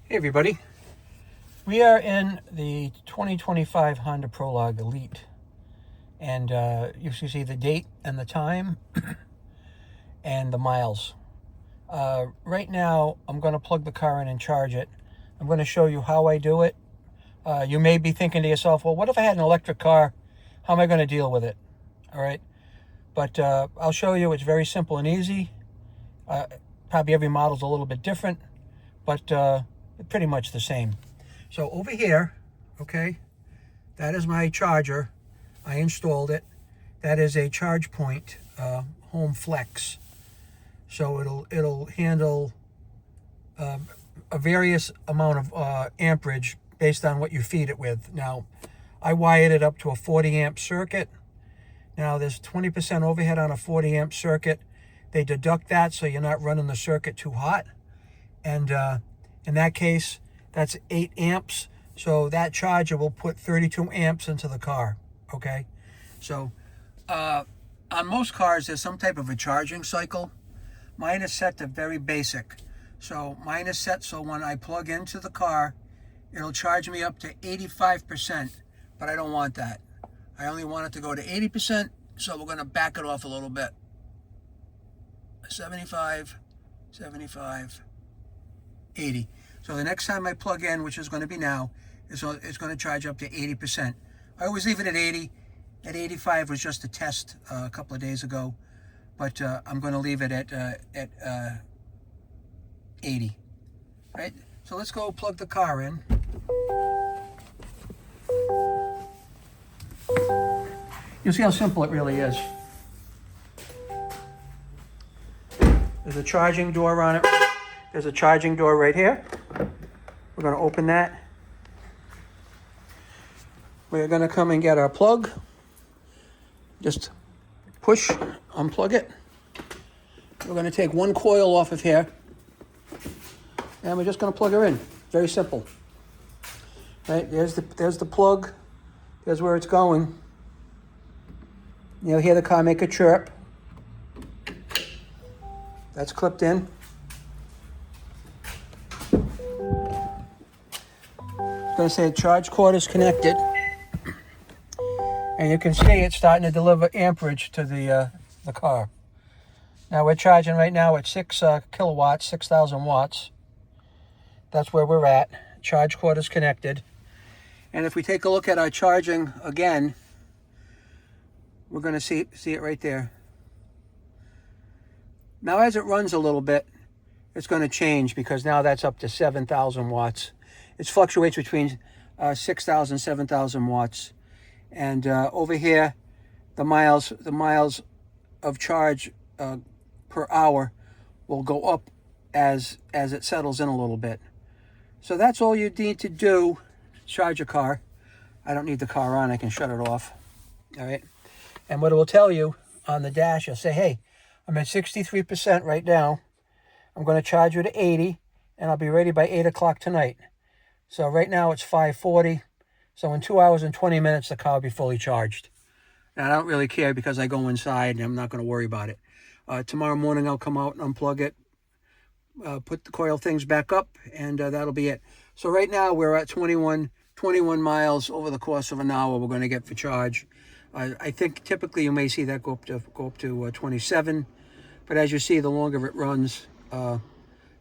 Hey everybody, we are in the 2025 Honda Prologue Elite, and you can see the date and the time and the miles. Right now I'm going to plug the car in and charge it. I'm going to show you how I do it. You may be thinking to yourself, well, what if I had an electric car? How am I going to deal with it? All right, but I'll show you. It's very simple and easy. Probably every model's a little bit different, but pretty much the same. So over here, okay, that is my charger. I installed it. That is a ChargePoint Home Flex. So it'll handle a various amount of amperage based on what you feed it with. Now, I wired it up to a 40 amp circuit. Now there's 20% overhead on a 40 amp circuit. They deduct that so you're not running the circuit too hot. And in that case, that's 8 amps. So that charger will put 32 amps into the car, okay? So on most cars, there's some type of a charging cycle. Mine is set to very basic. So mine is set so when I plug into the car, it'll charge me up to 85%, but I don't want that. I only want it to go to 80%, so we're gonna back it off a little bit. 75, 75, 80. So the next time I plug in, which is going to be now, it's going to charge up to 80%. I always leave it at 80. At 85 was just a test a couple of days ago, but I'm going to leave it at 80. Right? So let's go plug the car in. You'll see how simple it really is. There's a charging door on it. There's a charging door right here. We're going to open that. We're going to come and get our plug. Just push, unplug it. We're going to take one coil off of here. And we're just going to plug her in. Very simple. Right, there's the plug. There's where it's going. You'll hear the car make a chirp. That's clipped in. It's going to say charge cord is connected. And you can see it's starting to deliver amperage to the car. Now we're charging right now at 6 kilowatts, 6,000 watts. That's where we're at. Charge cord is connected. And if we take a look at our charging again, we're going to see it right there. Now as it runs a little bit, it's going to change because now that's up to 7,000 watts. It fluctuates between 6,000, 7,000 watts. And over here, the miles of charge per hour will go up as it settles in a little bit. So that's all you need to do. Charge your car. I don't need the car on. I can shut it off. All right. And what it will tell you on the dash, it'll say, hey, I'm at 63% right now. I'm going to charge you to 80, and I'll be ready by 8 o'clock tonight. So right now it's 5:40. So in 2 hours and 20 minutes, the car will be fully charged. And I don't really care because I go inside and I'm not going to worry about it. Tomorrow morning, I'll come out and unplug it, put the coil things back up, and that'll be it. So right now we're at 21 miles over the course of an hour we're going to get for charge. I think typically you may see that go up to 27. But as you see, the longer it runs,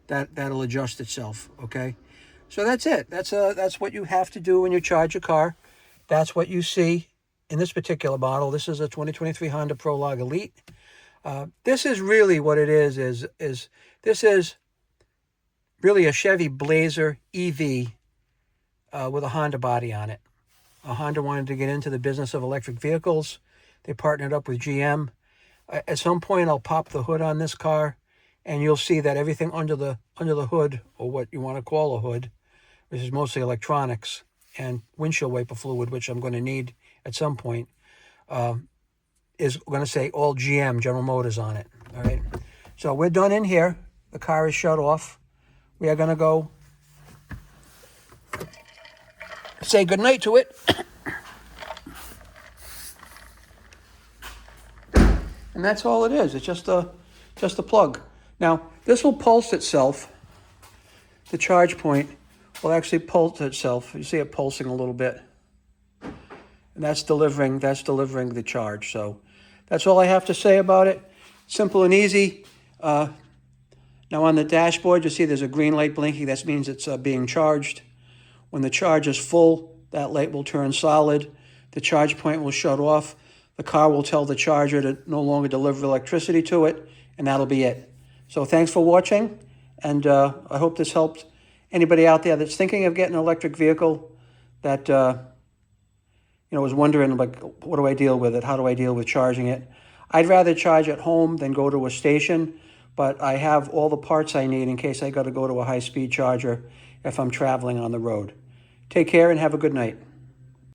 that'll adjust itself, okay? So that's it. That's what you have to do when you charge your car. That's what you see in this particular model. This is a 2023 Honda Prologue Elite. This is really what it is this is really a Chevy Blazer EV with a Honda body on it. Honda wanted to get into the business of electric vehicles. They partnered up with GM. At some point, I'll pop the hood on this car, and you'll see that everything under the hood, or what you want to call a hood, which is mostly electronics and windshield wiper fluid, which I'm going to need at some point, is going to say all GM, General Motors, on it. All right. So we're done in here. The car is shut off. We are going to go say goodnight to it. And that's all it is. It's just a plug. Now, this will pulse itself, the ChargePoint, will actually pulse itself. You see it pulsing a little bit. And that's delivering the charge. So that's all I have to say about it. Simple and easy. Now on the dashboard, you see there's a green light blinking. That means it's being charged. When the charge is full, that light will turn solid. The charge point will shut off. The car will tell the charger to no longer deliver electricity to it, and that'll be it. So thanks for watching, and I hope this helped anybody out there that's thinking of getting an electric vehicle that was wondering, like, what do I deal with it? How do I deal with charging it? I'd rather charge at home than go to a station, but I have all the parts I need in case I got to go to a high-speed charger if I'm traveling on the road. Take care and have a good night.